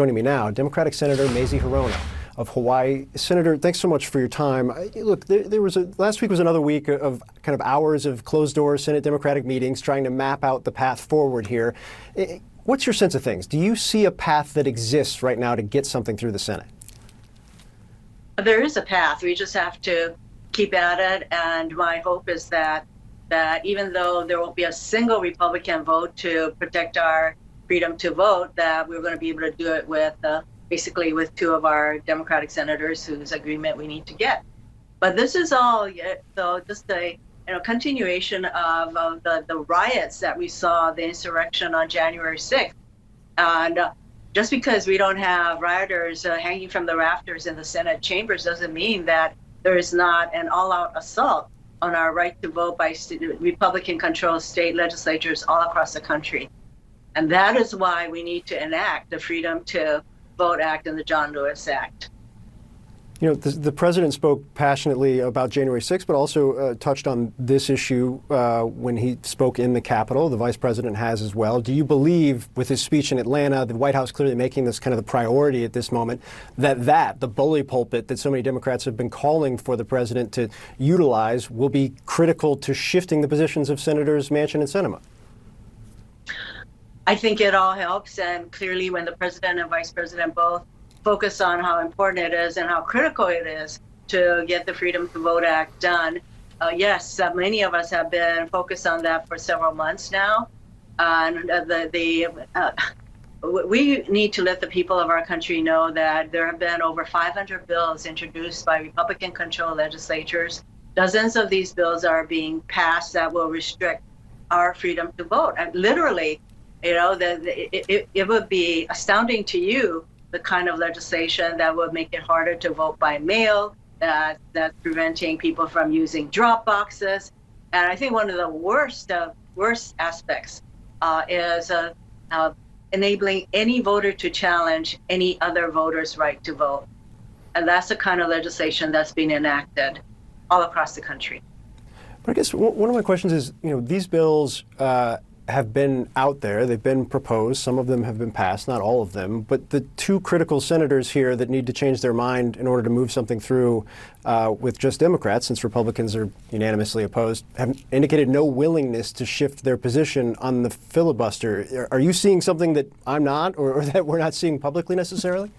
Joining me now, Democratic Senator Mazie Hirono of Hawaii. Senator, thanks so much for your time. Look, last week was another week of kind of hours of closed-door Senate Democratic meetings trying to map out the path forward here. What's your sense of things? Do you see a path that exists right now to get something through the Senate? There is a path. We just have to keep at it. And my hope is that even though there won't be a single Republican vote to protect our freedom to vote, that we're going to be able to do it with basically with two of our Democratic senators whose agreement we need to get. But this is all so just a continuation of the riots that we saw, the insurrection on January 6th. And just because we don't have rioters hanging from the rafters in the Senate chambers doesn't mean that there is not an all-out assault on our right to vote by Republican-controlled state legislatures all across the country. And that is why we need to enact the Freedom to Vote Act and the John Lewis Act. You know, the president spoke passionately about January 6th, but also touched on this issue when he spoke in the Capitol. The vice president has as well. Do you believe, with his speech in Atlanta, the White House clearly making this kind of the priority at this moment, that the bully pulpit that so many Democrats have been calling for the president to utilize will be critical to shifting the positions of Senators Manchin and Sinema? I think it all helps, and clearly when the president and vice president both focus on how important it is and how critical it is to get the Freedom to Vote Act done. Yes, many of us have been focused on that for several months now. And we need to let the people of our country know that there have been over 500 bills introduced by Republican-controlled legislatures. Dozens of these bills are being passed that will restrict our freedom to vote. And literally, it would be astounding to you the kind of legislation that would make it harder to vote by mail, that's preventing people from using drop boxes. And I think one of the worst aspects is enabling any voter to challenge any other voter's right to vote. And that's the kind of legislation that's being enacted all across the country. But I guess one of my questions is, these bills have been out there, they've been proposed, some of them have been passed, not all of them, but the two critical senators here that need to change their mind in order to move something through with just Democrats, since Republicans are unanimously opposed, have indicated no willingness to shift their position on the filibuster. Are you seeing something that I'm not, or that we're not seeing publicly necessarily?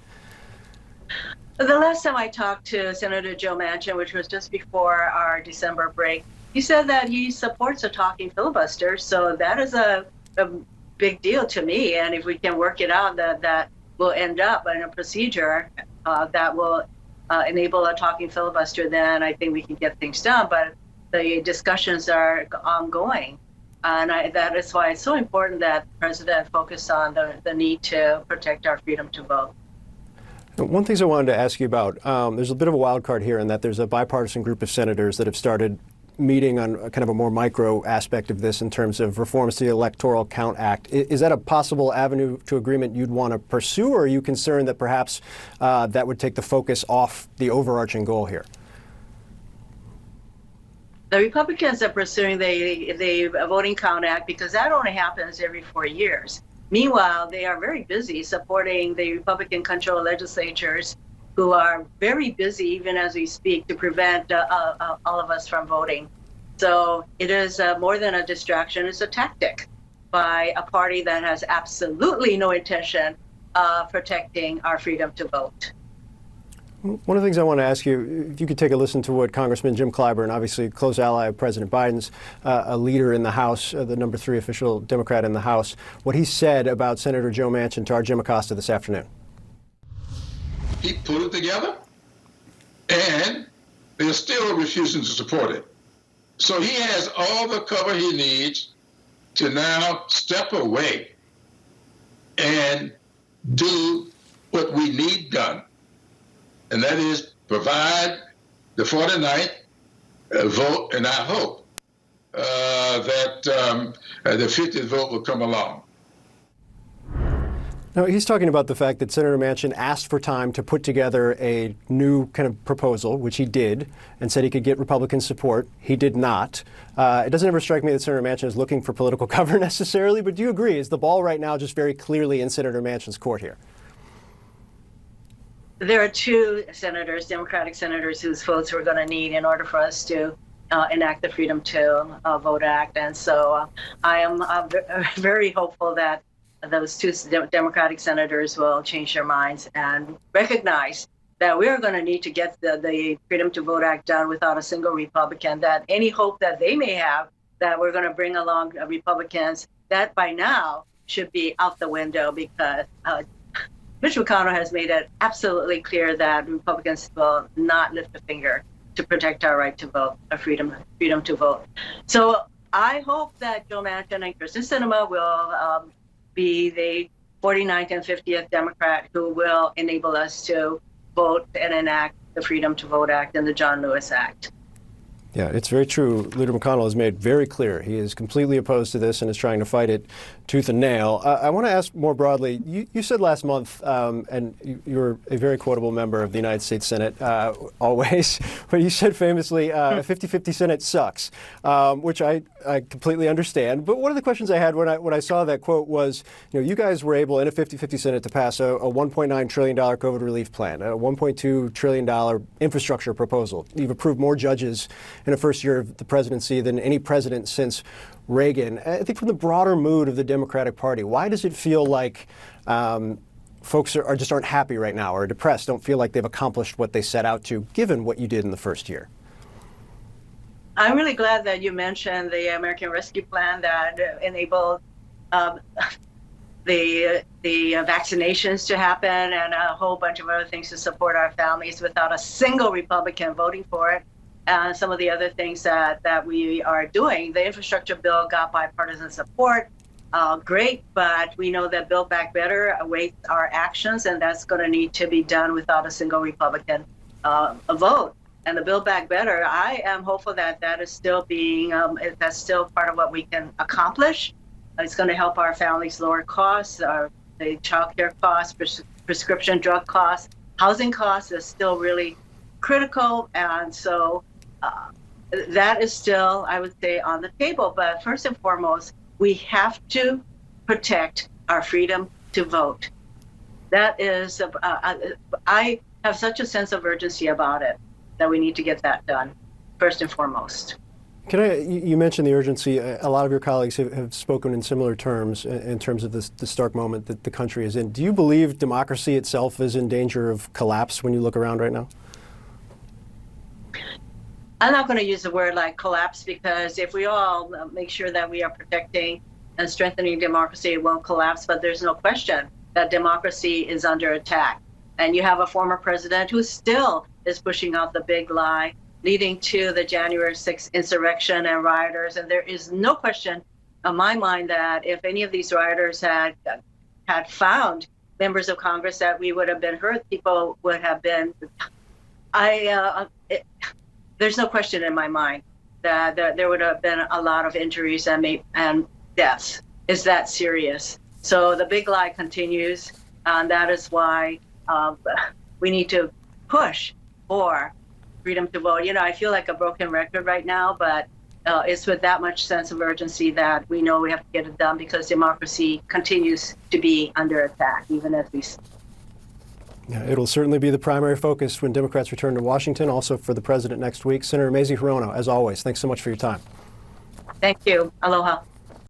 The last time I talked to Senator Joe Manchin, which was just before our December break, he said that he supports a talking filibuster, so that is a big deal to me. And if we can work it out, that will end up in a procedure that will enable a talking filibuster, then I think we can get things done. But the discussions are ongoing. And that is why it's so important that the president focus on the need to protect our freedom to vote. One thing I wanted to ask you about, there's a bit of a wild card here in that there's a bipartisan group of senators that have started meeting on kind of a more micro aspect of this in terms of reforms to the Electoral Count Act. Is that a possible avenue to agreement you'd want to pursue, or are you concerned that perhaps that would take the focus off the overarching goal here? The Republicans are pursuing the Voting Count Act because that only happens every 4 years. Meanwhile, they are very busy supporting the Republican-controlled legislatures who are very busy, even as we speak, to prevent all of us from voting. So it is more than a distraction, it's a tactic by a party that has absolutely no intention of protecting our freedom to vote. One of the things I want to ask you, if you could take a listen to what Congressman Jim Clyburn, obviously a close ally of President Biden's, a leader in the House, the number 3 official Democrat in the House, what he said about Senator Joe Manchin to our Jim Acosta this afternoon. He put it together, and they're still refusing to support it. So he has all the cover he needs to now step away and do what we need done, and that is provide the 49th vote, and I hope that the 50th vote will come along. No, he's talking about the fact that Senator Manchin asked for time to put together a new kind of proposal, which he did, and said he could get Republican support. He did not. It doesn't ever strike me that Senator Manchin is looking for political cover necessarily, but do you agree? Is the ball right now just very clearly in Senator Manchin's court here? there are two senators, Democratic senators, whose votes we're going to need in order for us to enact the Freedom to Vote Act. And so I am very hopeful that those two Democratic senators will change their minds and recognize that we're going to need to get the Freedom to Vote Act done without a single Republican, that any hope that they may have that we're going to bring along Republicans, that by now should be out the window, because Mitch McConnell has made it absolutely clear that Republicans will not lift a finger to protect our right to vote, our freedom to vote. So I hope that Joe Manchin and Kristen Sinema will be the 49th and 50th Democrat who will enable us to vote and enact the Freedom to Vote Act and the John Lewis Act. Yeah, it's very true. Leader McConnell has made very clear he is completely opposed to this and is trying to fight it tooth and nail. I want to ask more broadly, you said last month, and you're a very quotable member of the United States Senate, always, but you said famously, a 50-50 Senate sucks, which I completely understand. But one of the questions I had when I saw that quote was, you guys were able in a 50-50 Senate to pass a $1.9 trillion COVID relief plan, a $1.2 trillion infrastructure proposal. You've approved more judges in the first year of the presidency than any president since Reagan. I think from the broader mood of the Democratic Party, why does it feel like folks just aren't happy right now or depressed, don't feel like they've accomplished what they set out to, given what you did in the first year? I'm really glad that you mentioned the American Rescue Plan that enabled the vaccinations to happen and a whole bunch of other things to support our families without a single Republican voting for it. Some of the other things that we are doing. The infrastructure bill got bipartisan support. Great, but we know that Build Back Better awaits our actions, and that's going to need to be done without a single Republican vote. And the Build Back Better, I am hopeful that is still that's still part of what we can accomplish. It's going to help our families lower costs, the child care costs, prescription drug costs, housing costs is still really critical. And so that is still, I would say, on the table. But first and foremost, we have to protect our freedom to vote. That is, I have such a sense of urgency about it that we need to get that done, first and foremost. You mentioned the urgency. A lot of your colleagues have spoken in similar terms in terms of the stark moment that the country is in. Do you believe democracy itself is in danger of collapse when you look around right now? I'm not going to use the word like collapse, because if we all make sure that we are protecting and strengthening democracy, it won't collapse. But there's no question that democracy is under attack. And you have a former president who still is pushing out the big lie, leading to the January 6th insurrection and rioters. And there is no question in my mind that if any of these rioters had found members of Congress, that we would have been hurt. People would have been. There's no question in my mind that there would have been a lot of injuries and deaths. Is that serious? So the big lie continues, and that is why we need to push for freedom to vote. I feel like a broken record right now, but it's with that much sense of urgency that we know we have to get it done, because democracy continues to be under attack, even as we speak. Yeah, it'll certainly be the primary focus when Democrats return to Washington, also for the president next week. Senator Mazie Hirono, as always, thanks so much for your time. Thank you. Aloha.